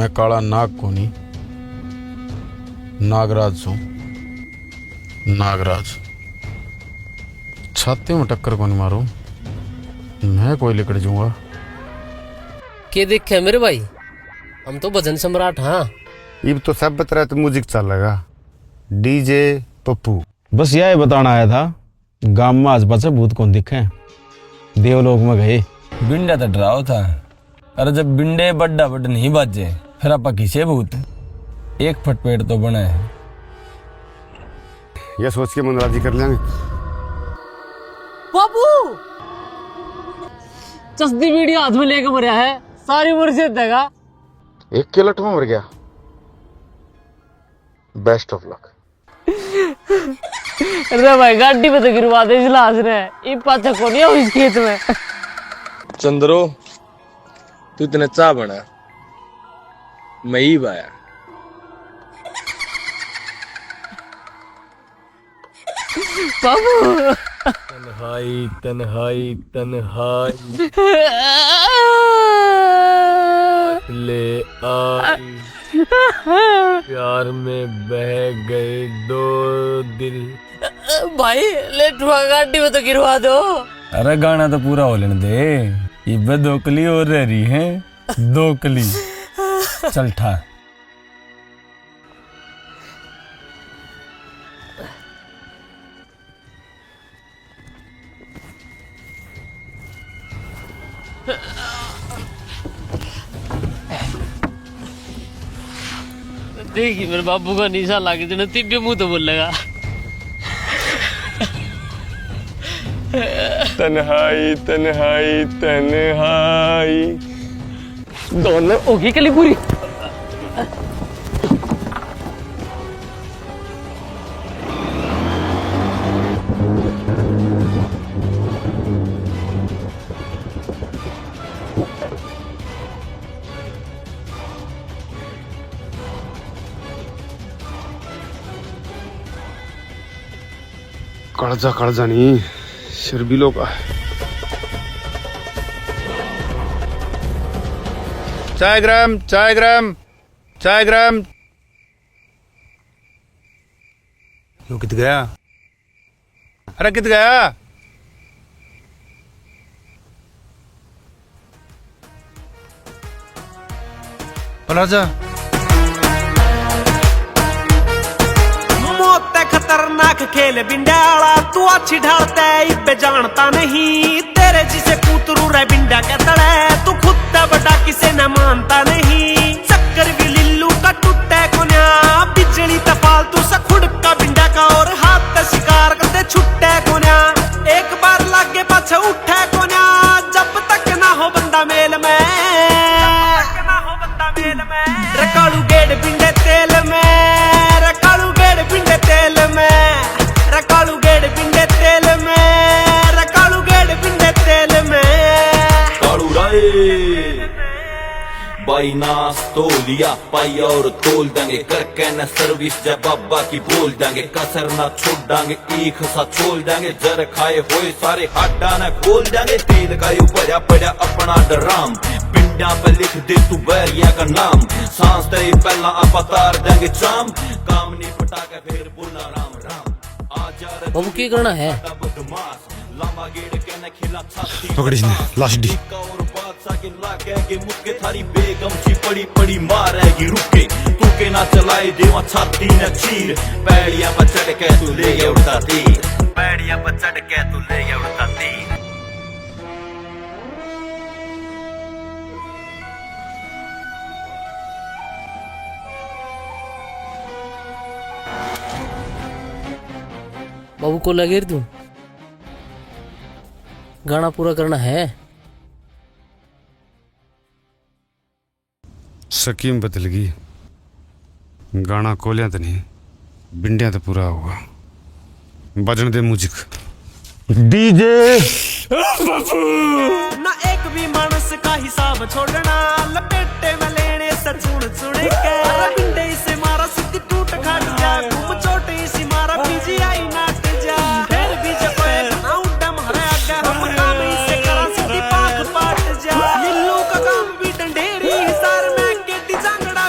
मैं काला नाग को नहीं, नागराज हूं। नागराज छाती में टक्कर को नहीं मारो, मैं कोई लेकर जाऊंगा। के देखे मेरे भाई, हम तो भजन सम्राट। हाँ अब तो सब बता तो म्यूजिक चलेगा, डीजे पप्पू। बस यह बताना आया था, गांव में आज बचे भूत कौन दिखे, देवलोक में गए। बिंडा तो डराव था, अरे जब बिंडे बड्डा बड नहीं बाजे फिर आपा किसे भूत, एक फटपेट तो बना है। ये सोच के मन राजी कर लेंगे। बाबू चस्ती वीडियो हाथ में लेके मरिया है, सारी उम्र से देगा। एक के लट में मर गया, बेस्ट ऑफ लक। अरे भाई गाड़ी में तो गिरवा दे इजलास रे, ये पाचा को नहीं हो इस खेत में। चंद्रो तू इतने चा बना, मैं ही बाया। बाबू तन्हाई तन्हाई तन्हाई ले आई, प्यार में बह गए दो दिल। भाई लेटुआ गाड़ी में तो गिरवा दो। अरे गाना तो पूरा हो लेने दे, ये दो कली और रह रही है, दो कली। चल ठा देखी मेरे बाबू का निशा लागे जो तिब्बे मुंह तो बोल लगा। तन्हाई तन्हाई तन्हाई, दोनों होगी कली पूरी। काळजा नहीं, शर्बीलों का। चाय ग्राम चाय ग्राम चाय ग्राम। क्यों कित गया? अरे कित गया? राजा खतरनाक खेल बिंडाला, तू अच्छी ढालता इब्बे जानता नहीं, तेरे जिसे कूतरू रे बिंडा के तड़े, तू खुद बड़ा किसे न मानता नहीं। चक्कर भी लिल्लू का टूटे कोन्या, बिजली तफालतू सा खुड़का बिंडा का, और हाथ का शिकार करते छुट्टे कोन्या। एक बार लागे पाछे उठे कोन्या, जब तक ना हो बंदा मेल में, रकालू गेड़ बिंडे तेल में, रकालू गेड़ बिंडे तेल में, रकालू गेड़ बिंडे तेल में, रकालू गेड़ बिंडे तेल में। कालू राय बाई नास तो लिया पाई और तोल देंगे, करके न सर्विस जब बाबा की बोल देंगे, कसर ना छोड़ देंगे, एक सा छोड़ देंगे, जर खाए हुए सारे हाडा न खोल देंगे, तेल का यू भरा पड़ा अपना डराम, पिंडा पे लिख दे तू बैरिया का नाम, सांस दे पहला आप तार देंगे चाम, काम नहीं पटा के फिर बोलना राम राम। आजा बाबू की करना है? लामा गेड़ के न खिला छाती पकड़ी इसने लाश डी। और बादशाह के लागे के मुक्के थारी बेगम सी पड़ी पड़ी मारेगी रुके, तू के ना चलाए देवा छाती न चीर, पैड़िया पर चढ़ के तू ले गया उड़ता तीर, पैड़िया पर चढ़ के तू ले गया उड़ता तीर। बाबू को लगे तू गाना पूरा करना है। स्कीम बदल गई, गाना कोलिया तो नहीं, बिंडिया तो पूरा होगा। बजन दे म्यूजिक डीजे। ना एक भी मानस का हिसाब छोड़ना, लपेटे में लेने से चुन चुन के, बिंडे से मारा सीधी टूट खाट जा, खूब चोटी सी मारा पीजीआई नाट जा, फिर भी जब ना उड़म हरे आगे हम काम से करा सीधी पाख पाट जा, लिल्लू का काम भी डंडेरी हिसार में केटी जांगड़ा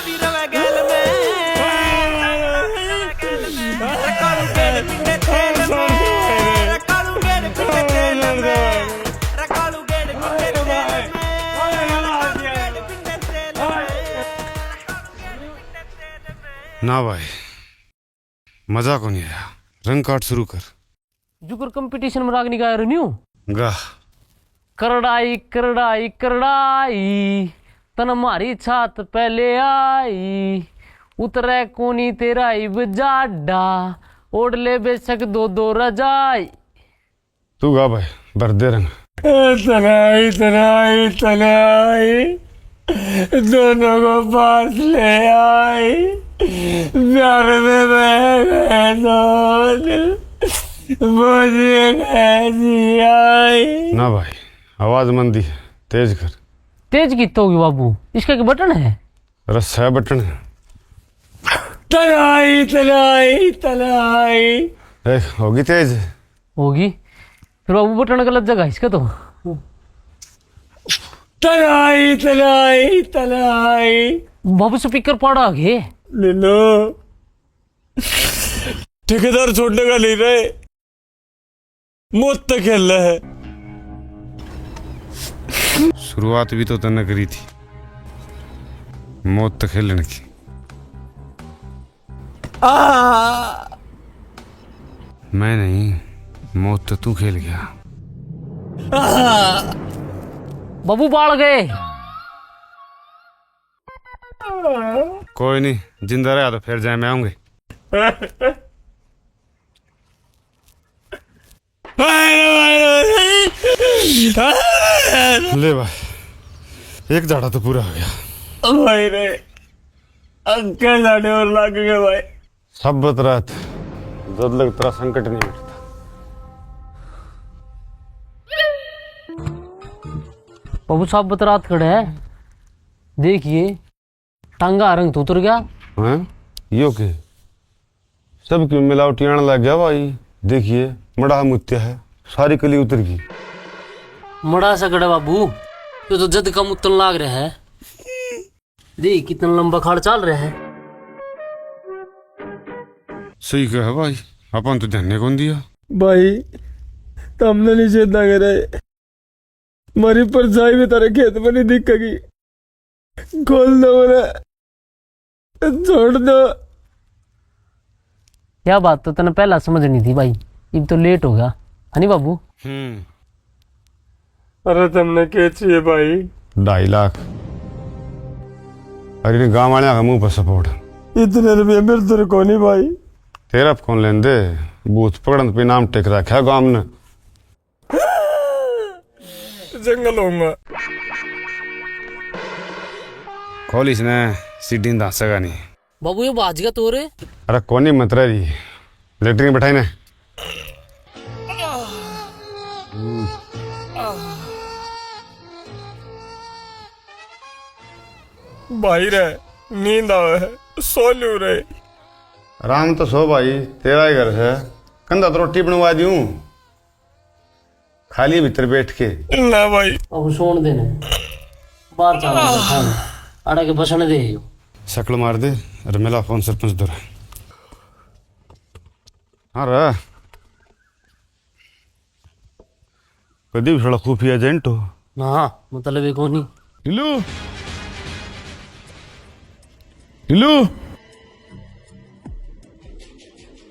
ना भाई, मजा को नहीं आया। रंग काट शुरू कर। जुकर कंपटीशन में रागनी गाय रही गा। करड़ाई करड़ाई करड़ाई तन मारी छात पहले आई, उतरे कोनी तेरा इब जाडा, ओढ़ ले बेशक दो दो रजाई। तू गा भाई, भर दे रंग। तनाई तनाई तनाई दोनों को पास ले आई, प्यार में बह गए दोनों, मुझे कैसी आई। ना भाई, आवाज मंदी है, तेज कर। तेज की तो होगी बाबू, इसका क्या बटन है? रस है बटन है। तनाई तनाई तनाई होगी तेज। होगी फिर बाबू, बटन गलत जगह है इसका तो। तनाई तनाई तनाई बाबू स्पीकर पड़ा आगे। ले लो, ठेकेदार छोड़ने का नहीं रहे, मौत तक खेल रहा है। शुरुआत भी तो तने करी थी, मौत तक खेलने की। मैं नहीं, मौत तो तू खेल गया। बाबू बाढ़ गए। कोई नहीं, जिंदा रहा तो फिर जाए मैं आऊंगे। ले भाई, एक झाड़ा तो पूरा हो गया। भाई रे अंकल जाने और लग गए भाई। सब बतरात जब लग तेरा संकट नहीं मिटता। बाबू साहब बतरात खड़े है, देखिए टांगा रंग तो उतर गया। हैं? यो के सब की मिलावटी आने लग गया भाई। देखिए मड़ा मुत्या है, सारी कली उतर गई। मड़ा सा खड़ा बाबू, तो जद कम उतन लाग रहा है। देख कितना लंबा खाड़ चल रहा है। सही कहा भाई, अपन तो ध्यान कौन दिया। भाई तुमने नहीं चेतना करे, मरी परछाई में तारे खेत में नहीं दिखेगी। खोल दो मेरा, छोड़ दो। क्या बात तो तने पहला समझनी थी भाई, अब तो लेट हो गया है नी बाबू। अरे तुमने क्या चाहिए भाई? 2.5 लाख। अरे गाँव वाले का मुंह पर सपोर्ट। इतने रुपये मेरे तेरे को नहीं भाई। तेरा कौन लेन दे, बूथ पकड़न पे नाम टेक रखा है गाँव ने। जंगल होऊंगा। खोलिस ने सीढ़ी दास सगा नहीं। बाबू ये बाज गया तो रे। अरे कौन ही मत रही, लेटरिन बैठाई ने। भाई रे नींद आवे है, सो लू रे। आराम तो सो भाई, तेरा ही घर है। कंधा तो रोटी बनवा दूं, खाली भीतर बैठ के। ना भाई बाबू सोन देने बाहर चल अड़ा के बसने दे। शक्ल मार दे। अरे मेला फोन सरपंच दो। हाँ रे, कदी भी थोड़ा खुफिया एजेंट हो ना, मतलब ये कौन ही। नीलू, नीलू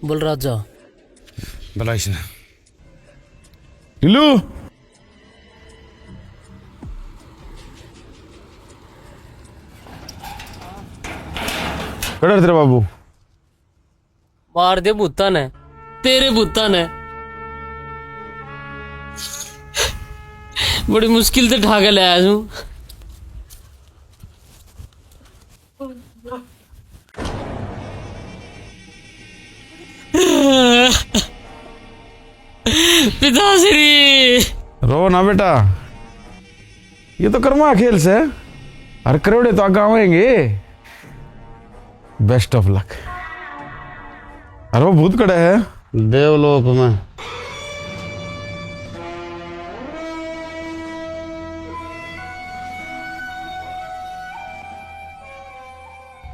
बोल राजा बलाइश ने। नीलू कड़र तेरे बाबू। मार दे भूता ने, तेरे भूता ने बड़ी मुश्किल से ढाके ले आया हूँ। पिताश्री रो ना बेटा, ये तो कर्मा खेल से। अरे करोड़े तो आगे आएंगे। Best of luck. अरे वो भूत कड़े है देवलोक में।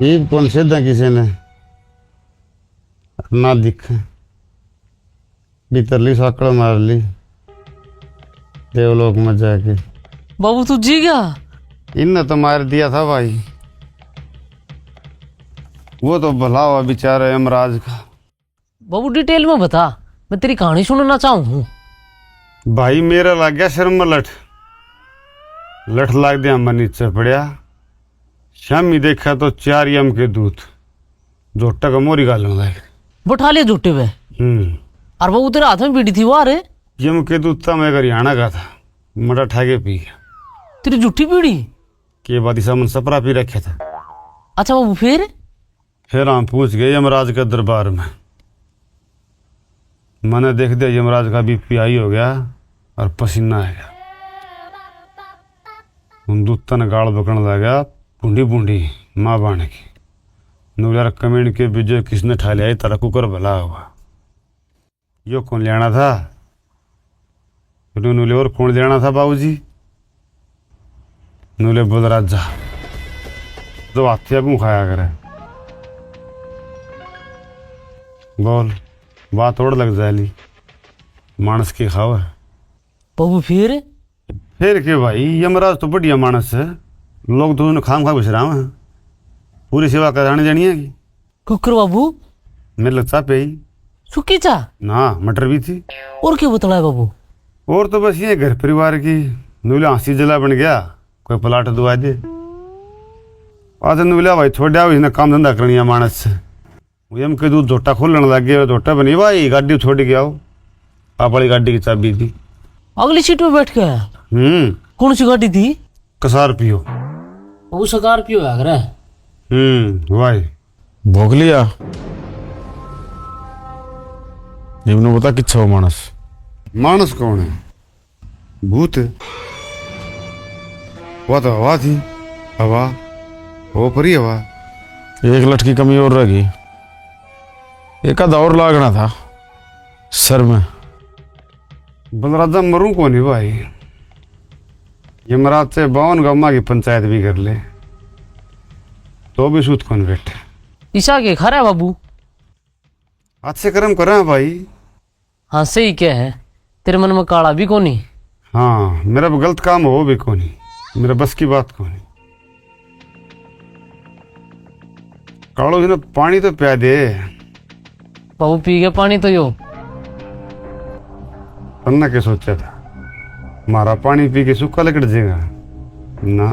एक कौन सीधा किसी ने ना दिखे, भीतरली साकड़ मार ली देवलोक में जाके। बाबू तू जी गया? इनने तो मार दिया था भाई। वो तो भला हुआ बेचारा यमराज का। बाबू डिटेल में बता, मैं तेरी कहानी सुनना चाहूँ हूँ। भाई मेरा लग गया सिर में लठ लाग दिया, मन नीचे पड़िया। शामी देखा तो 4 यम के दूत जोटा का मोरी गाल में बैठा लिया झूठे पे। और बाबू तेरे हाथ में बीड़ी थी वो, अरे यम के दूत था, मैं हरियाणा का था, मटा ठाके पी गया। तेरी झूठी बीड़ी के बाद ईसा मन सपरा पी रखा था। अच्छा बाबू फिर हम पूछ गए यमराज के दरबार में। मैंने देख दिया यमराज का बीपी हाई हो गया और पसीना आ गया। उन दूता ने गाल बकने लगा, बूंदी बूंदी माँ बाने की। नूल्यार कमीन के बीजे किसने ठा लिया, तारा कुकर भला हुआ। यो कौन लेना था? नूले और कौन लेना था बाबूजी? नूले बोल राजा तो हाथिया क्यों खाया करे? बोल, बात और लग जाएली, मानस की खाओ है। बाबू फिर के भाई यमराज तो बढ़िया मानस है, लोग तो उन्हें खाम खा घुस रहा है, पूरी सेवा कराने जानी है कि कुकर बाबू मेरे लगता पे ही सुखी चा ना मटर भी थी। और क्या बतला है बाबू? और तो बस ये घर परिवार की। नूला हंसी जला बन गया, कोई पलाट दुआ दे। आज नूला भाई छोड़ा इसने काम धंधा करनी है मानस से। यम के दूध झोटा खोलने लग गया, झोटा बनी भाई गाड़ी छोड़ के आओ। आप वाली गाड़ी की चाबी थी, अगली सीट में बैठ गया। कौन सी गाड़ी थी? कसार पियो। वो स्कॉर्पियो है अगर। भाई भोग लिया इमने बता किच्छा हो मानस? मानस कौन है? भूत है। वो तो हवा थी, हवा वो परी हवा। एक लठ की कमी और रह गई, एक आधा और लागना था सर में। बलराजा मरूं कौन है भाई? यमराज से 52 गाँव की पंचायत भी कर ले तो भी सूत कौन बैठे। ईशा के खरा है बाबू? आज से कर्म करा भाई। हाँ सही क्या है, तेरे मन में काला भी कोनी। हाँ मेरा गलत काम हो भी कोनी, मेरा बस की बात कोनी। कालो जी ने पानी तो पिया दे। बाबू पी गया पानी तो यो। तन्ना क्या सोचा था मारा पानी पी के सूखा लकड़ जाएगा ना?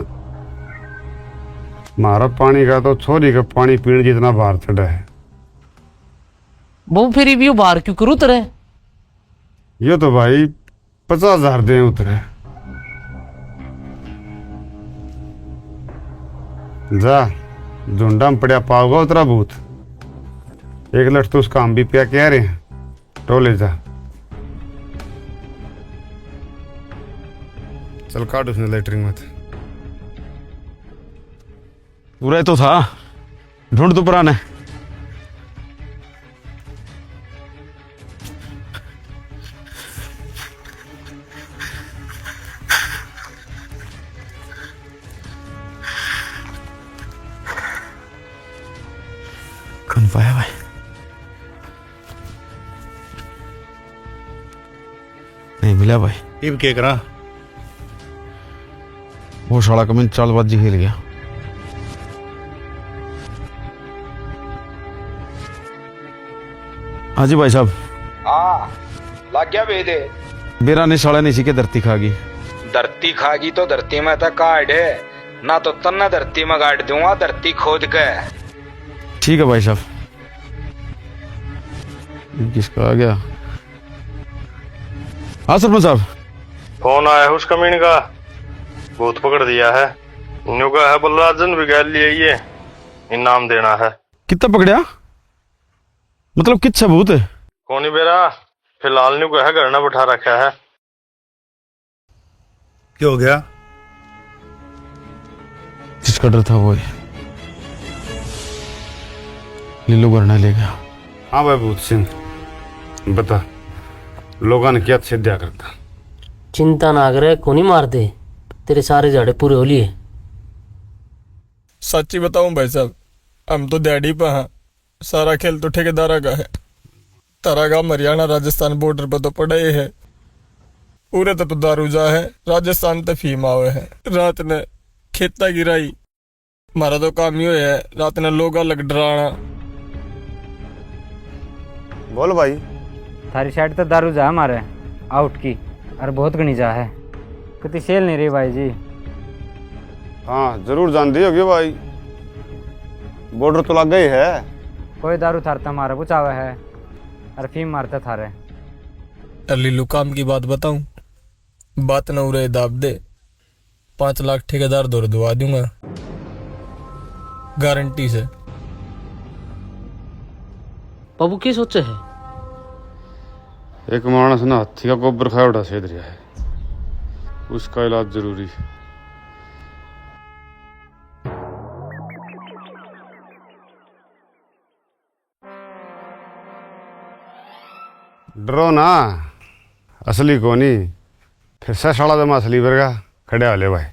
मारा पानी का तो छोरी का पानी पीने जितना बाहर चढ़ा है। बाबू फिर भी बाहर क्यों करूँ तेरे? ये तो भाई 50,000 दे उतरे। जा झुंडा में पड़ा पाओगा उतरा भूत। एक लठ तो उसका हम भी पिया कह रहे हैं, टोले जा। चल काट उसने लेटरिंग में। पूरा तो था, ढूंढ तो पुराना है। कौन पाया भाई? नहीं मिला भाई। इब के करा? वो साला कमिन चालबाजी खेल गया। हाँ जी भाई साहब। हाँ लग गया बेदे। बेरा ने साला नहीं के धरती खागी। धरती खागी तो धरती में तो काट है ना, तो तन्ना धरती में गाड़ दूंगा धरती खोद के। ठीक है भाई साहब। किसका आ गया? हाँ सरपंच साहब। फोन आया है उस कमीन का, भूत पकड़ दिया है। न्यू का है बलराजन भी गैल लिए, ये इनाम देना है। कितना पकड़िया? मतलब किच्छा भूत है? कौन ही बेरा, फिलहाल न्यू का है घर ना बैठा रखा है। क्या हो गया? जिसका डर था वो है। लीलो भरना ले गया। हाँ भाई भूत सिंह बता, लोगों ने क्या छेद्या करता? चिंता ना करे, को नहीं मार दे, तेरे सारे झाड़े पूरे हो लिए। सच्ची बताऊं भाई साहब, हम तो दिहाड़ी पे हैं, सारा खेल तो ठेकेदारा का है। तारा गाँव हरियाणा राजस्थान बॉर्डर पर तो पड़े ही है। पूरे तो दारूजा है, राजस्थान तक फीम आवे है। रात ने खेता गिराई, मारा तो काम ही है रात ने लोग अलग डराना। बोल भाई। थारी साइड तो दारू जा हमारे आउट की और बहुत घनी जा है, कितनी सेल नहीं रही भाई जी। हाँ जरूर जान दी होगी भाई, बॉर्डर तो लग गई है। कोई दारू थारता मारा बुचावा है और फीम मारता थारे। लीलू काम की बात बताऊं, बात न उरे दाब दे, 5 लाख ठेकेदार दौड़ दवा दूंगा गारंटी से। बाबू क्या सोचे है? एक मानस ना हाथी का गोबर खाया उड़ा सेध रहा है, उसका इलाज जरूरी है। डरो ना, असली कोनी फिर से साला दमा असली वर्गा खड़े वाले भाई।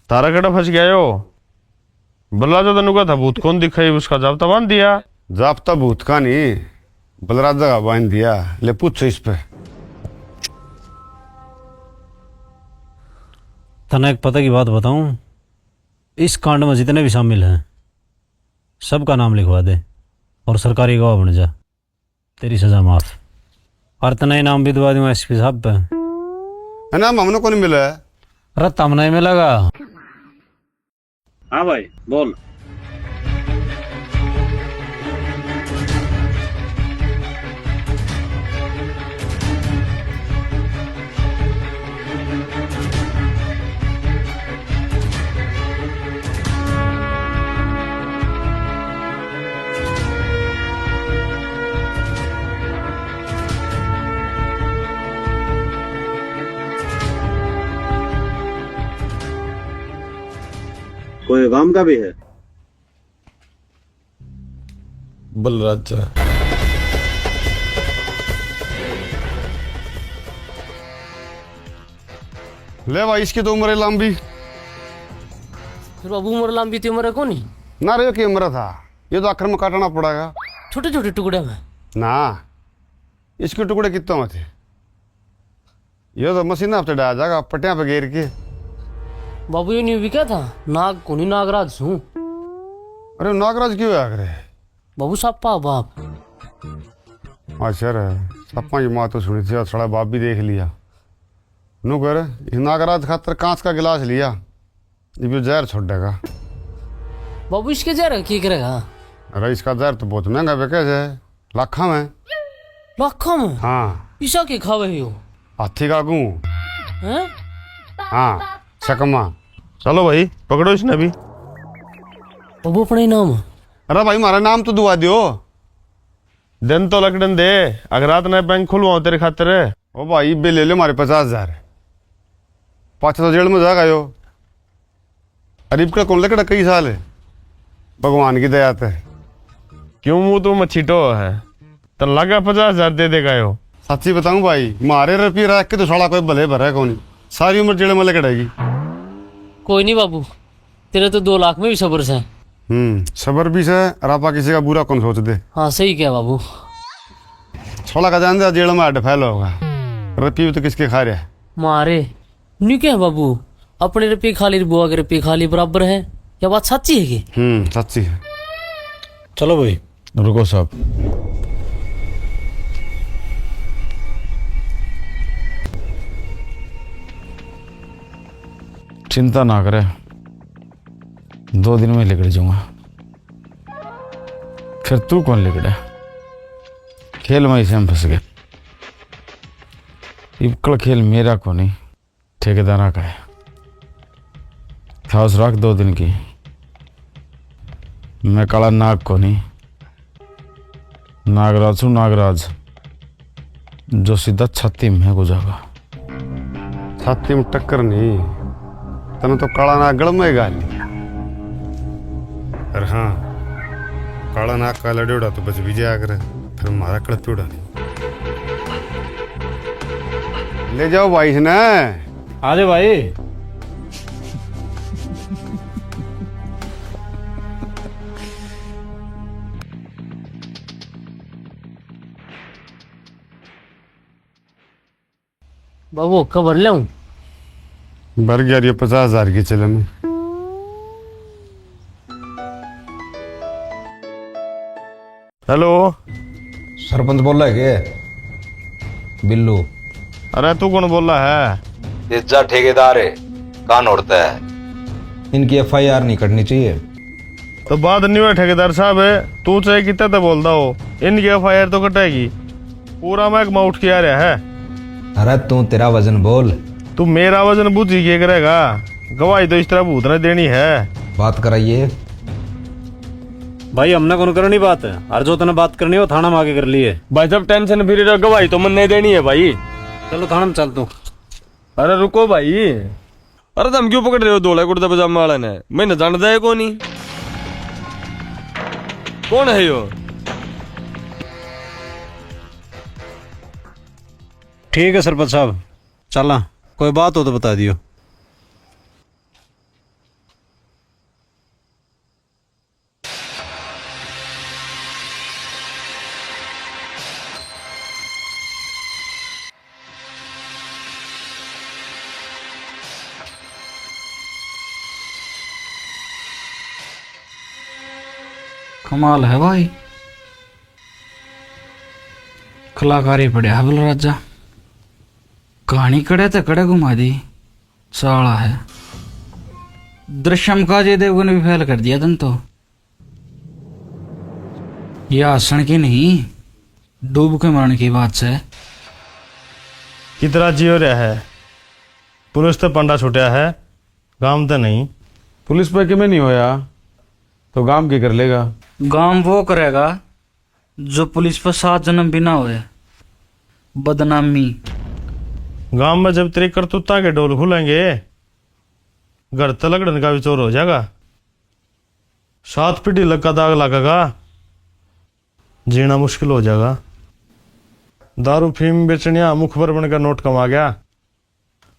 तारा कड़ा फंस गया यो। बल्ला जो तनु का था भूत कौन दिखाई, उसका जाब्ता बांध दिया। जाप्ता भूत का नहीं, बलराजा का बांध दिया। ले पूछो इस पे। तना एक पता की बात बताऊं, इस कांड में जितने भी शामिल हैं सबका नाम लिखवा दे और सरकारी गवाह बन जा, तेरी सजा माफ। और तना इनाम भी दवा दूंगा एसपी साहब पे। इनाम हमने को नहीं मिला है। अरे तमना ही मिलेगा। हाँ भाई बोल। कोई काम का भी है? बलराजा ले भाई, इसकी तो उम्र है लंबी। फिर बाबू उम्र लंबी थी, उम्र को नहीं ना रे की उम्र था, ये तो आखिर में काटना पड़ेगा। छोटे छोटे टुकड़े में ना इसके टुकड़े कितने में थे, ये तो मशीन हफ्ते डाला जाएगा पटिया पे घेर के। बाबू ये नहीं भी क्या था, नाग को नहीं नागराज हूँ। अरे नागराज क्यों है करे बाबू सापा बाप। अच्छा रे, सपा की माँ तो सुनी थी और थोड़ा बाप भी देख लिया। नु कर इस नागराज खातर कांच का गिलास लिया, ये भी जहर छोड़ देगा। बाबू इसके जहर की करेगा? अरे इसका जहर तो बहुत महंगा बिके है, लाखों में। लाखों में? हाँ। ईसा के खावे हो? हाथी का गूं। हैं? हाँ चकमा। चलो भाई पकड़ो इसने भी। बाबू अपने ही नाम। अरे भाई हमारा नाम तो दुआ दियो। दिन तो लकड़न दे, अगर रात ने बैंक खुलवाओ तेरे खातिर। ओ भाई बे ले लो हमारे 50,000, पाँच तो जेल में जाएगा यो। अरीब का कौन लकड़ा कई साल है, भगवान की दया है। क्यों मुंह तो मछीटो है, तो लगा 50,000 दे देगा यो। सच्ची बताऊं भाई, मारे रुपये रख के तो साला कोई भले भरा है कौन, सारी उम्र जेल में लकड़ेगी। कोई नहीं बाबू, तेरे तो 2 लाख में भी सब्र से। सबर भी से, और आपा किसी का बुरा कौन सोच दे। हाँ सही क्या बाबू। छोला का जान दे जेल में अड्ड फैल होगा, रुपये तो किसके खा रहा है। मारे नहीं क्या बाबू, अपने रुपये खाली बुआ के रुपये खाली बराबर है, क्या बात सच्ची है कि? सच्ची है। चलो भाई रुको साहब। चिंता ना करे, 2 दिन में लिकड़ जाऊंगा। फिर तू कौन लिकड़ा, खेल में इसे हम फंस गए। इबकड़ खेल मेरा को नहीं, ठेकेदारा का है। खास रख 2 दिन की। मैं काला नाग को नहीं, नागराज हूँ नागराज, जो सीधा छाती में गुजागा। छाती में टक्कर नहीं, तने तो काला नाग गड़ में गाल लिया। अरे हाँ, काला नाग का लड़े उड़ा तो बच भी जाया करे, फिर हमारा कड़प उड़ा नहीं। ले जाओ भाई से ना। आ जाओ भाई। बाबू खबर ले हूँ। भर गया ये 50,000 की चले में। हेलो। सरपंच बोल रहा है क्या? बिल्लू। अरे तू कौन बोल रहा है? इज्जा ठेकेदार है, कान उड़ता है। इनकी FIR नहीं करनी चाहिए। तो बात नहीं हुआ ठेकेदार साहब है, तू चाहे कितना तो बोलता हो, इनकी FIR तो कटेगी। पूरा महकमा उठ के आ रहा है। अरे तू तेरा वजन बोल। तू मेरा वजन बुझी के करेगा? गवाही तो इस तरह भूत ने देनी है। बात कराइए। भाई हमने कौन करनी बात है, और जो तने बात करनी हो थाना में आके कर लिए। भाई जब टेंशन फ्री रहो, गवाही तो मन नहीं देनी है भाई। चलो थाना में चल तू। अरे रुको भाई, अरे तुम क्यों पकड़ रहे हो धोला कुर्ता पजामा वाला ने? मैंने जानता है कौन ही, कौन है यो? ठीक है सरपंच साहब, चला कोई बात हो तो बता दियो। कमाल है भाई, कलाकारी पड़िया है बलराजा। कहानी कड़े तो कड़े घुमा दी, साला है। दृश्यम का अजय देवगन भी फेल कर दिया तन तो। यह हंसण की नहीं, डूब के मरण की बात से। कितना जी हो रहा है? पुलिस तो पंडा छुटिया है, काम तो नहीं। पुलिस पे कि में नहीं होया तो गांव की कर लेगा। गांव वो करेगा जो पुलिस पर 7 जन्म भी ना होए। बदनामी। गांव में जब तेरी करतूता के डोल खुलेंगे, घर तलगड़न का भी चोर हो जाएगा। 7 पीढ़ी लग का दाग लगेगा, जीना मुश्किल हो जाएगा। दारू फीम बेचनिया मुखबर बनकर नोट कमा गया।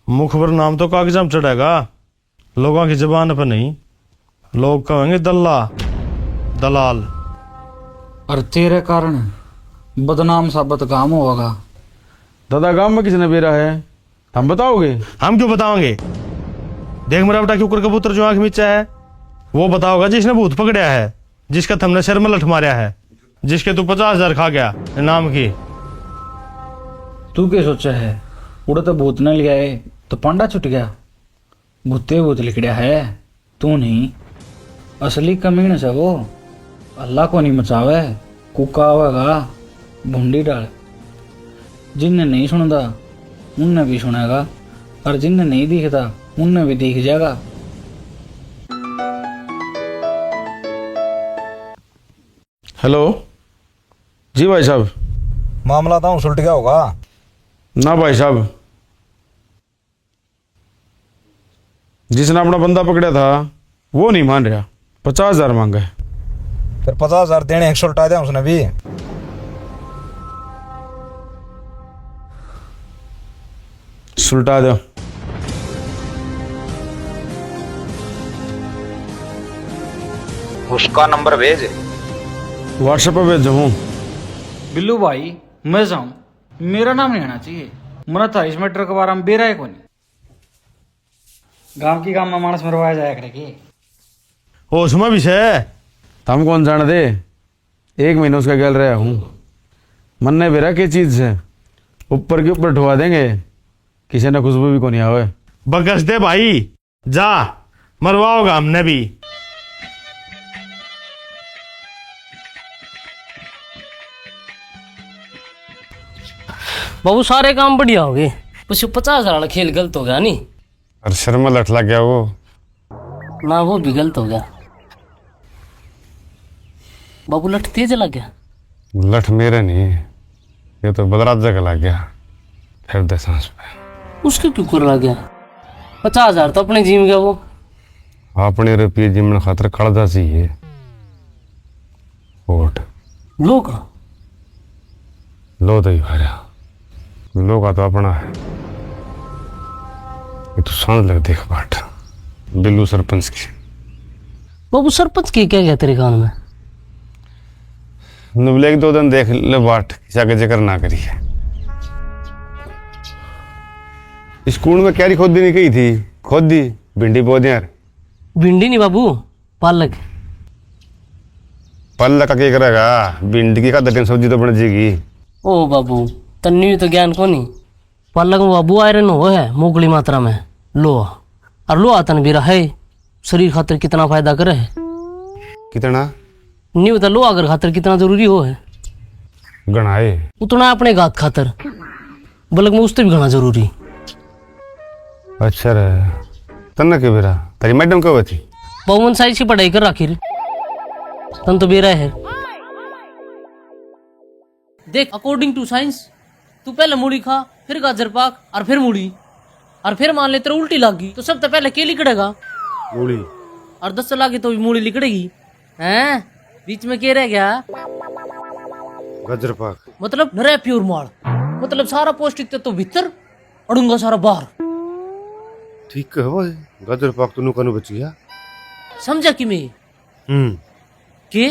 मुखबर नाम तो कागजां में चढ़ेगा, लोगों की जबान पर नहीं। लोग कहेंगे दल्ला, दलाल। और तेरे कारण बदनाम साबित काम होगा। दादा गांव में किसने बेरा है, हम बताओगे? हम क्यों बताओगे? देख मेरा बेटा क्यों कर कबूतर जो आंख मीचा है, वो बताओगा जिसने भूत पकड़या है, जिसका तुमने सिर में लठ मारा है, जिसके तू 50,000 खा गया इनाम की। तू क्या सोचा है? उड़ा तो भूत न लिया है तो पांडा छुट गया। भूते भूत लिखड़िया है, तू नहीं। असली कमीन से वो अल्लाह को नहीं मचावे, कुका होगा भुंडी डाल। जिनने नहीं सुनता उनने भी सुनेगा, और जिनने नहीं दिखता उनने भी दिख जाएगा। हेलो जी भाई साहब। मामला तो सुलट गया होगा ना भाई साहब, जिसने अपना बंदा पकड़ा था वो नहीं मान रहा, 50,000 मांगा है। फिर 50,000 देने सुलटा दिया उसने भी। सुलटा दो। उसका नंबर भेज। व्हाट्सएप पे भेज हूँ। बिल्लू भाई मैं जाऊं, मेरा नाम नहीं आना चाहिए। मना था इस मैटर के बारे में बेरा है कौन। गांव की गांव में मानस मरवाया जाया करेगी। होश में भी है, हम कौन जान दे, 1 महीने उसका गल रहा हूँ। मन ने बेरा की चीज से ऊपर के ऊपर ठुआ देंगे, किसी ने खुशबू भी को नहीं आवे। बगस दे भाई, जा मरवाओगा हमने भी। बाबू सारे काम बढ़िया हो गए, कुछ 50,000 वाला खेल गलत हो गया नहीं? और सिर में लठ लग गया वो। ना वो भी गलत हो गया। बाबू लठ तेज लग गया। लठ मेरे नहीं, ये तो बलराजा का लग गया। फिर दे सांस पे उसके क्यों कर लग गया? 50,000 तो अपने जीम गया वो। अपने रुपये जिमन खातर कड़दा चाहिए वोट। लो का लो तो ही भरा, लो का तो अपना है। ये तो सांस लग देख बाट बिल्लू सरपंच की। बाबू सरपंच की क्या गया तेरे कान में? नुबले 2 दिन देख ले बाट, किसी के जिक्र ना करिए। स्कूल में कैरी खोदी नहीं कही थी, खोदी भिंडी पौधे यार। भिंडी नहीं बाबू, पालक। पल्ला का क्या करेगा, भिंडी का 10 सब्जी तो बन जाएगी। ओ बाबू तन्नी तो ज्ञान को नहीं पलक में बाबू आयरन हो है मुगली मात्रा में लोहा, और लोहा तन भी रहा है शरीर खातिर कितना फायदा करे है। कितना नहीं बता लोहा अगर खातिर कितना जरूरी हो है, गणाए उतना अपने गात खातर बल्कि में उससे भी घना जरूरी। अच्छा रे, तन्ना के बेरा तेरी मैडम कब थी? बहुमन साइज की पढ़ाई कर रखी रे, तन तो बेरा है। देख अकॉर्डिंग टू साइंस तू पहले मूली खा, फिर गाजर पाक, और फिर मूली, और फिर मान ले तेरा उल्टी लागी तो सबसे पहले के लिकड़ेगा मूली, और 10 लागी तो भी मूली लिकड़ेगी। हैं बीच में क्या रह गया? गाजर पाक। मतलब नरे प्योर माल, मतलब सारा पौष्टिक तत्व भीतर अड़ूंगा सारा बाहर। ठीक है भाई, गाजर पाक तो नुकानु बच गया। समझा कि मैं के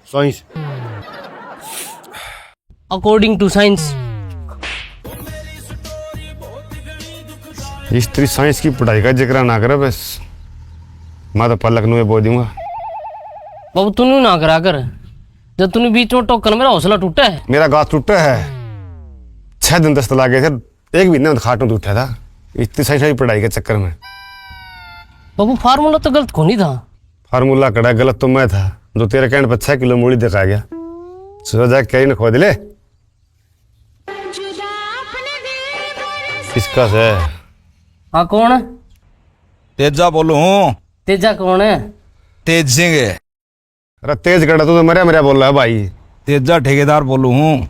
साइंस अकॉर्डिंग टू साइंस। स्त्री साइंस की पढ़ाई का जिक्र ना करे बस, मैं तो पलक नुए बोल दूंगा। बाबू तूने ना करा कर, जब तूने बीच में टोकन मेरा हौसला टूटा है। मेरा गात टूटा है, 6 दिन दस्त लागे थे, 1 महीने में खाटों तो उठा था इतनी साइंस की पढ़ाई के चक्कर में। बाबू फार्मूला तो गलत कौन ही था। फार्मूला कड़ा गलत तो मैं था, जो तेरे कहने पर 6 किलो मूली दिखा गया। सुबह जाके कहीं न खो दिले इसका से। हाँ कौन है? तेजा बोलू हूँ। तेजा कौन है? तेज सिंह। अरे तेज कड़ा तू तो मरिया मरिया बोल रहा है भाई। तेजा ठेकेदार बोलू हूँ।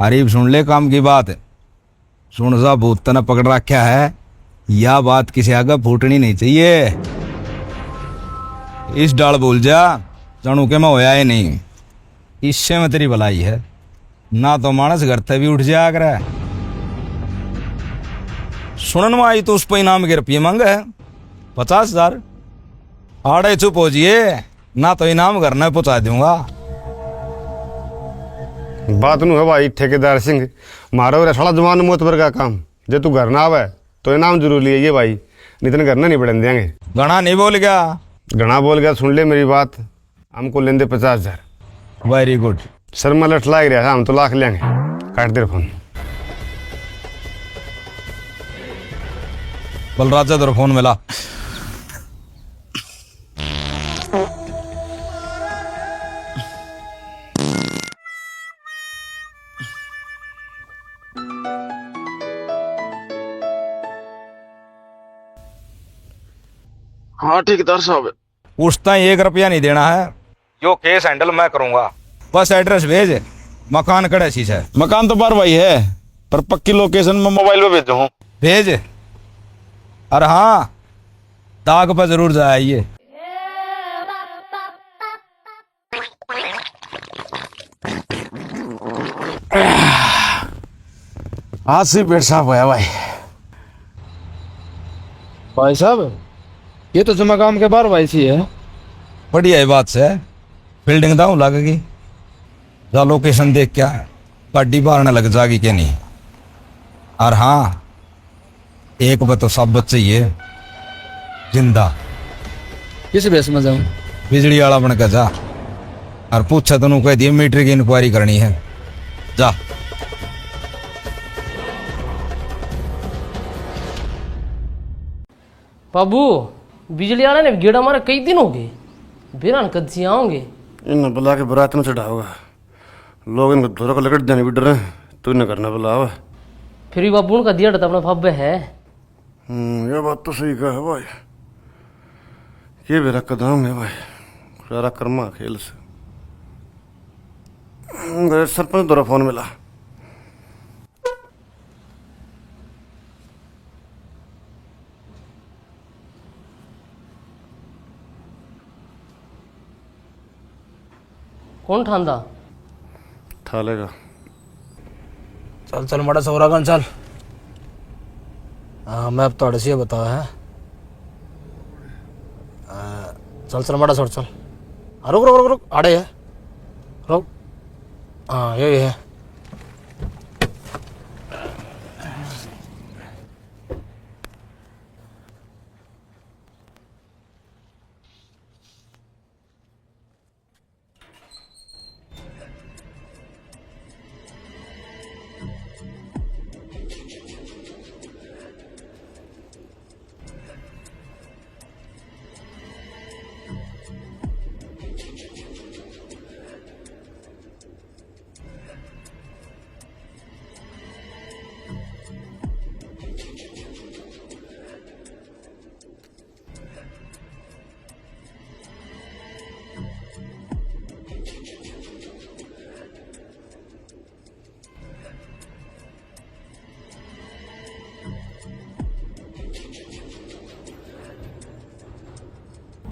अरीब सुन ले काम की बात, सुन सा भूत ने पकड़ रखा है, यह बात किसी आगे फूटनी नहीं चाहिए। इस डाल भूल जा, जानू के मैं होया ही नहीं, इससे में तेरी भलाई है ना, तो मानस घर से भी उठ जाया करे। सुनन में आई तो उस पर इनाम के रुपये मांगे है 50,000। आड़े चुप हो जिए, ना तो इनाम घर में पहुंचा दूंगा। बात नू है भाई ठेकेदार सिंह, मारो रे साला जवान मोतबर का काम, जे तू घर ना आवे तो इनाम जरूर लिए ये भाई, नहीं तो घर ना नहीं बढ़न देंगे। घना नहीं बोल गया? घना बोल गया, सुन ले मेरी बात, हमको लेंदे 50,000। Very good. सर मैं लठ लाग रहा था, हम तो लाख लेंगे। काट दे फोन। बलराजा तेरा फोन मिला। हाँ ठेकेदार साहब। उसता 1 रुपया नहीं देना है, यो केस हैंडल मैं करूंगा। बस एड्रेस भेज, मकान कड़े सी है। मकान तो बार भाई है, पर पक्की लोकेशन में मोबाइल पे भेजो हूँ। भेज। अरे हाँ, दाग पर जरूर जाइए। आज से पेट साफ होया भाई। भाई साहब ये तो जमा काम के बार भाई सी है। बढ़िया बात से बिल्डिंग दाऊ लगेगी, जा लोकेशन देख क्या गाड़ी बाहर न लग जाएगी क्या नहीं। और हाँ, एक बार तो सब बच्चे ही है जिंदा। किस बेस में जाऊँ? बिजली वाला बन के जा, और पूछा तेन कह दिए मीटर की इंक्वायरी करनी है, जा। बाबू बिजली वाले ने गेड़ा मारा कई दिन हो गए, बिना कद से आओगे। इन बुला के बरात में चढ़ाओगा, लोग इनको धोरा को लकड़ देने भी डर रहे, तू इन्हें करना बुलावा। फिर भी बाबू उनका दिया अपना फब्बे है। ये बात तो सही कहा है भाई, ये मेरा कदम है भाई, सारा कर्मा खेल से। सरपंच द्वारा फोन मिला। कौन ठांदा? ठा लेगा। चल चल मड़ा सौरागन चल। हाँ मैं अब थोड़े से बताओ है। चल चल मड़ा छोड़ चल। रुक रुक रुक रुक, आड़े है रुक। हाँ ये है।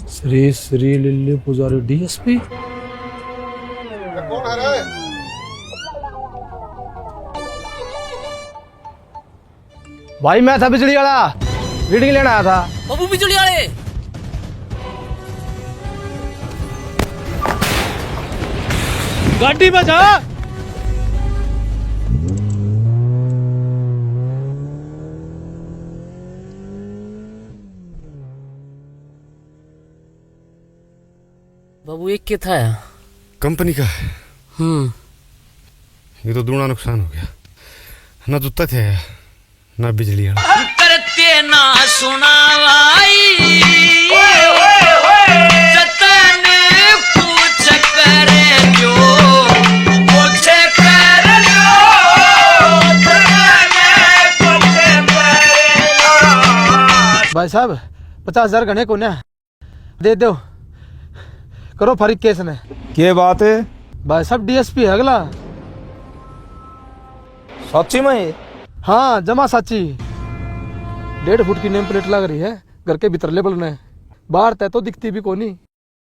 श्री श्री लिल्ली पुजारी डीएसपी। कौन है रे? भाई मैं था बिजली वाला, रीडिंग लेने आया था। बाबू बिजली वाले, गाड़ी बजा। बाबू एक क्या था यार? कंपनी का है। ये तो दूना नुकसान हो गया, ना जूता थे ना बिजली वाला। करते ना सुनावाई जतन पूछ करे जो पूछ कर लो भाई साहब 50,000 घने को ना दे दो, करो फरीक केस ने। क्या बात है? भाई साहब डीएसपी है अगला। सच्ची में? हाँ जमा साची। 1.5 फुट की नेम प्लेट लग रही है, घर के भीतर लेबल ने। बाहर तय तो दिखती भी कोनी,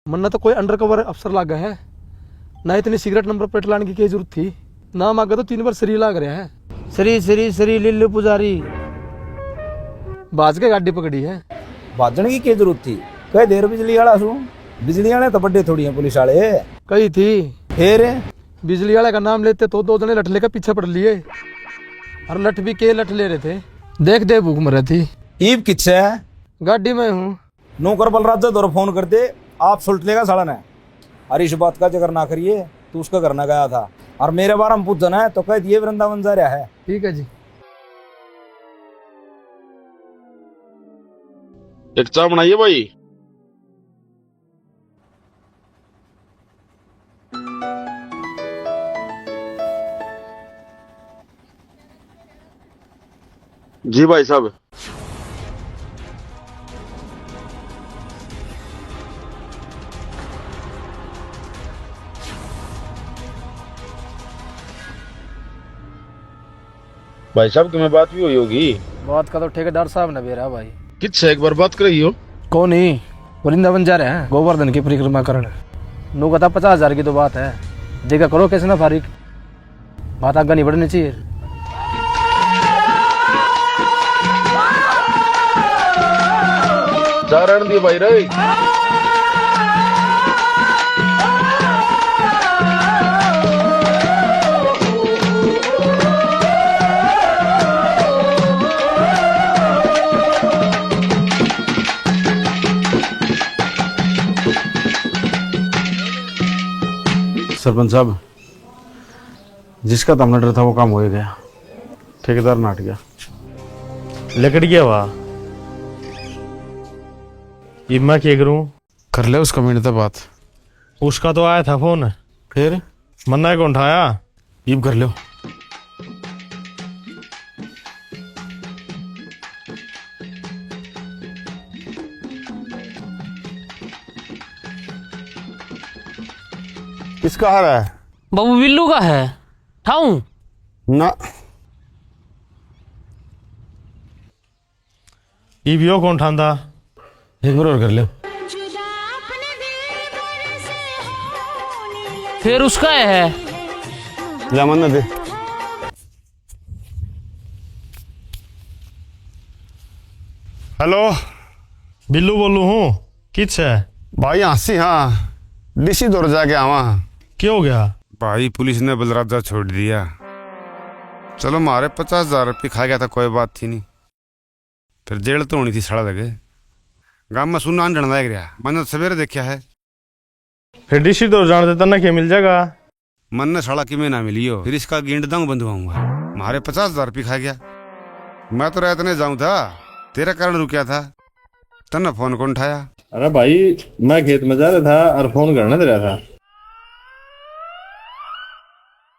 मन्ना तो कोई अंडर कवर अफसर लागा है ना। इतनी सिगरेट नंबर प्लेट लाने की क्या जरूरत थी? नाम आगे तो 3 बार श्री लाग रहा है। श्री श्री श्री लिल्लू पुजारी। बाज के गाड़ी पकड़ी है। बाजने की क्या जरूरत थी? कई देर बिजली वाला सू, बिजली वाले तो बड़े थोड़ी हैं पुलिस वाले। कही थी फिर बिजली वाले का नाम लेते तो 2 जने लठ लेकर पीछे पड़ लिए, और लठ भी के लठ ले रहे थे। देख दे भूख मर रही थी। ईब किससे है? गाड़ी में हूँ। नौकर बलराज दौर फोन कर दे, आप सुलट लेगा साला ने। अरे इस बात का जिक्र ना करिए, तू उसका करना गया था और मेरे बारे में पूछना है तो कह दिए वृंदावन जा रहा है। ठीक है जी। एक चाय बनाइए भाई। जी भाई साहब। भाई साहब की मैं बात भी हुई होगी। बात का तो ठेकेदार साहब ने बेरा भाई। किससे एक बार बात कर रही हो? कौन ही? वृंदावन जा रहे हैं गोवर्धन की परिक्रमा करने। नो कहता 50,000 की तो बात है, देखा करो कैसे ना फारिक, बात आगे नहीं बढ़नी चाहिए। जा रहने दिए भाई रे। सरपंच साहब, जिसका दम डर था वो काम हो ही गया, ठेकेदार नाट गया। लकड़ गया वाह। इब मैं क्या करूं? कर ले उसका मिनट बात। उसका तो आया था फोन, फिर मन्ना को उठाया। इब कर लो। किसका हार है? बाबू बिल्लू का है। ठाऊं ना इब यो कौन ठांदा? एक बार और कर लो। फिर उसका है। जा मन्ना दे। हेलो बिल्लू बोलू हूँ। किस है भाई? हंसी हाँ, डीसी दौर जाके आवा। क्या हो गया? भाई पुलिस ने बलराजा छोड़ दिया। चलो मारे 50,000 रुपये खा गया था, कोई बात थी नहीं। फिर जेल तो होनी थी, सड़ा लगे। गांव में सुनना आन लग रहा, मैंने सवेरे देखा है। फिर डीसी दौर जान देता ना क्या मिल जाएगा? मन ने सड़ा कि मैं ना मिलियो, फिर इसका गेंड दंग बंधवाऊंगा। मारे 50,000 रुपये खा गया। मैं तो रात ने जाऊं था, तेरा कारण रुकिया था, तन्ने फोन कौन उठाया? अरे भाई मैं खेत में जा रहा था और फोन करने दे रहा था।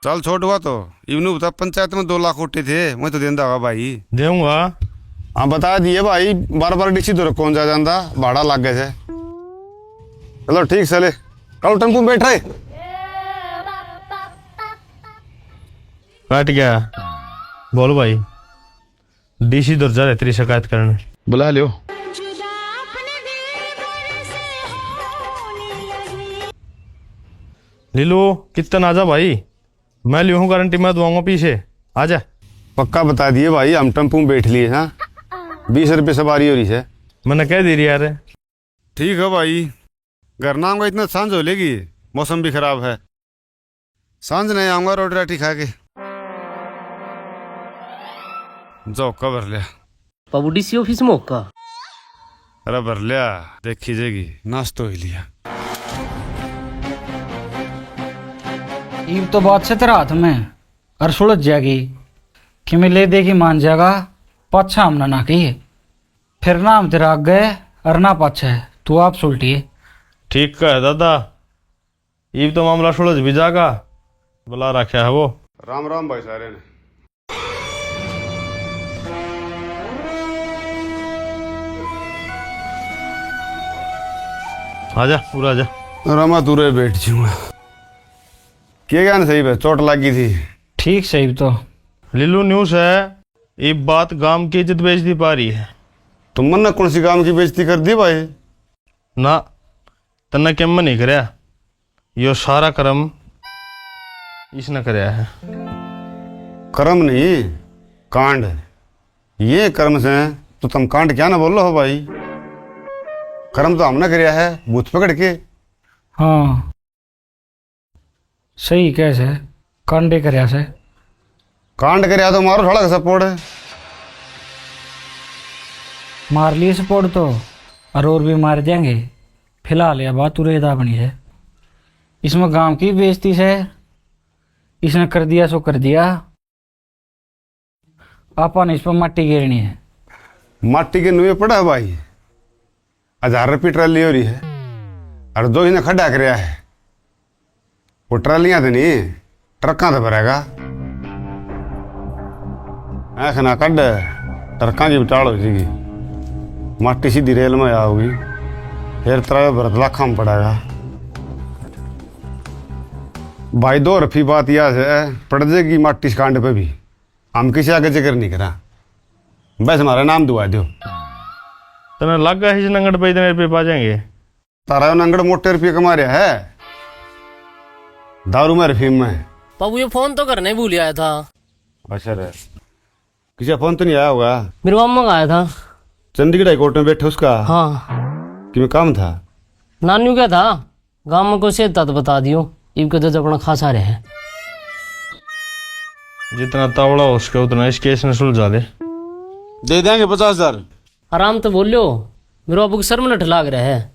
चल छोट हुआ तो इवनू बता, पंचायत में 2 लाख उठे थे, मैं तो देंदा होगा भाई। देऊंगा। हाँ बता दिए भाई, बार डीसी दौर कौन जा जाता, भाड़ा लग गए थे। चलो ठीक चले, कल टेम्पू में बैठ रहे। कट गया। बोल भाई, डीसी दौर जा रहे तेरी शिकायत करने। बुला लियो। लीलू कितना आजा भाई, मैं लियो हूँ गारंटी, मैं दूंगा पीछे आजा। पक्का बता दिए भाई, हम टेम्पू में बैठ लिए। हाँ 20 रुपये सवारी हो रही है। मैंने कह दी रही यार। ठीक है भाई, घर ना आऊँगा इतना सांझ हो लेगी, मौसम भी खराब है। सांझ नहीं आऊँगा रोटी राटी खा के। जाओ कबर लिया। बाबू डीसी ऑफिस में होगा। अरे भर लिया, देखी जाएगी, नाश्तो ही लिया। ईब तो बात से तेरा हाथ में और सुलझ जाएगी कि मैं ले देगी मान जाएगा, पाछा हमने ना की, फिर ना हम तेरा आगे और ना पाछा है, तू आप सुलटी। ठीक का है दादा, ये तो मामला सुलझ भी जाएगा, बुला रखा है वो। राम राम भाई सारे ने। आजा पूरा आजा। रमा तुरे बैठ जाऊंगा। क्या ज्ञान सही है, चोट लगी थी। ठीक सही तो लीलू न्यूज़ है, ये बात गांव की इज्जत बेच दी पा रही है। तुम मन कौन सी काम की बेइज्जती कर दी भाई? ना तन्ने केम नहीं करया, यो सारा कर्म इसने करया है। कर्म नहीं कांड, ये कर्म से तो तुम कांड क्या ना बोल रहे हो भाई? कर्म तो हमने करया है भूत पकड़ के। हाँ सही कैसे कांडे करया से। कांड करया तो मारो सड़क सपोर्ट है। मार लिए सपोर्ट तो और भी मार देंगे। फिलहाल यह बात उरेदा बनी है, इसमें गांव की बेइज्जती से इसने कर दिया सो कर दिया। आपा ने इस पर मट्टी गिरनी है। माटी के नुए पड़ा है भाई, 1000 रुपये ट्राली हो रही है, और दो ही ने खड्डा करया है। वो ट्रालियां तो नहीं ट्रकों से भरेगा। ऐसा ना कड ट्रकों की बिटाड़ हो जाएगी, माटी सीधी रेल में आओगी, फिर तरह भरत लाखा में पड़ेगा। भाई 2 रफी बात यह है, पड़ जाएगी माटी इस कांड पे भी। हम किसी आगे जिक्र नहीं करा, बस हमारा नाम दुआ दो। तने लग गया है नंगड़ पे इतने रुपये पा जाएंगे। तारा नंगड़ मोटे रुपये कमा रहा है दारू में रफीम में। बाबू ये फोन तो करने भूल आया था। अच्छा रे, किसी का फोन तो नहीं आया होगा? मेरे मामा का आया था। चंडीगढ़ हाई कोर्ट में बैठे उसका? हाँ। कि में काम था? नानू क्या था, गांव में कोई सेहता तो बता दियो, इब के तो अपना खासा रहे हैं। जितना तावड़ा हो उसके उतना इस केस में सुलझा दे देंगे 50,000। आराम तो बोलियो, मेरे बाबू के सर में नठ लाग रहा है।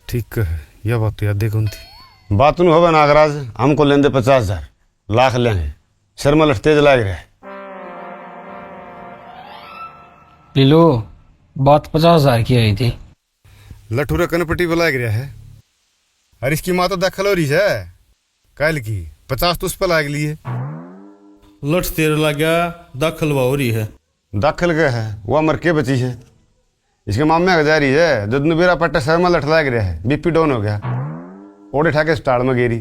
ठीक है, यह बात तो याद देखो थी। बात नहीं होगा नागराज, हमको लेंदे 50,000 लाख लेंगे, सर में लठ तेज लाग रहा है। ले लो, बात 50,000 की आई थी। लठूरा कनपट्टी पे लाग रहा है, और इसकी माँ तो दखल हो रही है कल की। 50 तो उस पर लाग ली है। लठ तेरे लग गया, दाखिल हो रही है। दाखिल गया है, वह मर के बची है। इसके मामे का जा रही है, जब मेरा पट्टा सर में लठ लाग रहा है, बीपी डाउन हो गया, ओढ़े ठा के स्टार में गिरी।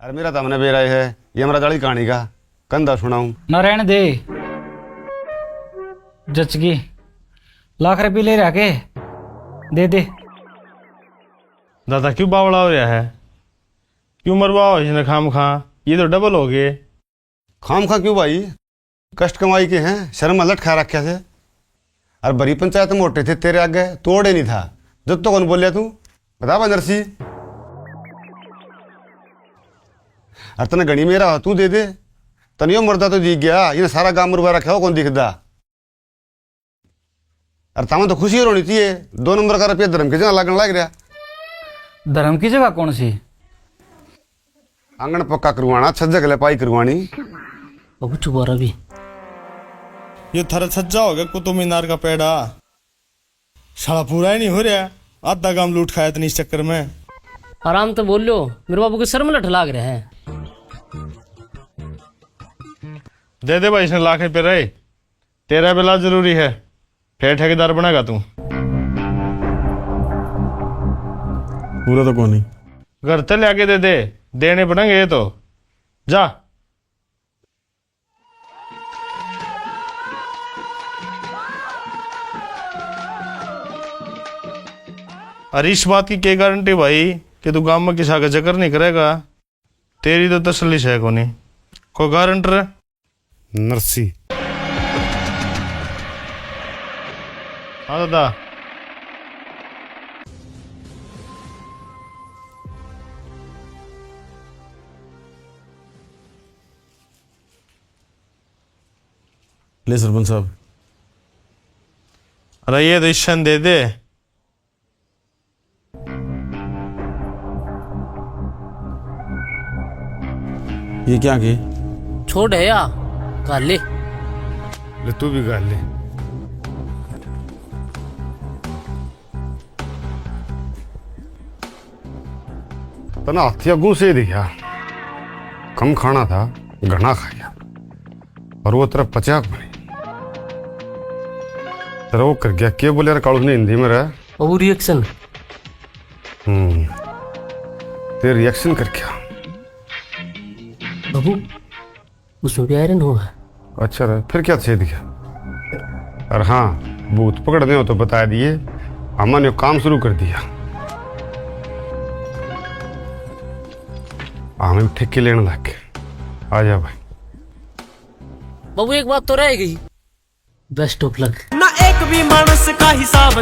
अरे मेरा तो हमने बेरा है, ये हमारा जड़ी कहानी का कंधा सुनाऊं ना? रहने दे, जचगी लाख रुपये ले रहा के दे दे। दादा क्यों बावड़ा हो रहा है, क्यों मरवाओ इसने खाम खा, ये तो डबल हो गए। खाम खा क्यों भाई, कष्ट कमाई के हैं, शर्म लट खा रखे थे। और बड़ी पंचायत मोटे थे तेरे आगे, तोड़े नहीं था जब तो कौन बोलिया तू बता बंदरसी। और तने घड़ी मेरा तू दे दे, तनियो मरदा तो जीत गया, इन्हें सारा गांव मुरवा रखा हो कौन दिखदा। और तमें तो खुशी होनी चाहिए, 2 नंबर का रुपया धर्म की जगह लगने लग रहा। धर्म की जगह कौन सी? आंगन पक्का करवाना, छज्जा के लिए पाई करवानी। बाबू चुबारा भी ये थारा छज्जा हो गया कुतुब मीनार का पेड़ा, साला पूरा ही नहीं हो रहा, आधा गांव लूट खाया इतनी इस चक्कर में। आराम तो बोलियो, मेरे बाबू के सर में लठ लाग रहे हैं। दे दे भाई, इसने लाख रुपये रहे, तेरा बिला जरूरी है, फिर ठेकेदार बनेगा तू। पूरा तो कौन नहीं, घर तले आके दे दे, देने पड़ेंगे ये तो। जा और इस बात की क्या गारंटी भाई कि तू गांव में किसी आगे चक्कर नहीं करेगा, तेरी तो तसल्ली है को नहीं। कोई गारंटर है? नरसी। हाँ दादा। ले सरपंच साहब। अरे ये तो ईशन दे दे। ये क्या की? छोड़ है या गाले। ले तू भी गाल ले। तना हथिया गू से दिया, कम खाना था घना खाया, और वो तरफ पचा को नहीं। तेरा वो कर गया, क्या बोले यार कालू ने हिंदी में रहा? वो रिएक्शन। तेरे रिएक्शन कर क्या? बाबू उसमें भी आयरन होगा। अच्छा रहा, फिर क्या छेद गया? और हाँ, भूत पकड़ने हो तो बता दिए, हमने काम शुरू कर दिया। हमें ठेके लेने लग गए। आ जा भाई। बाबू एक बात तो रह गई, बेस्ट ऑफ लक। ना एक भी मानस का हिसाब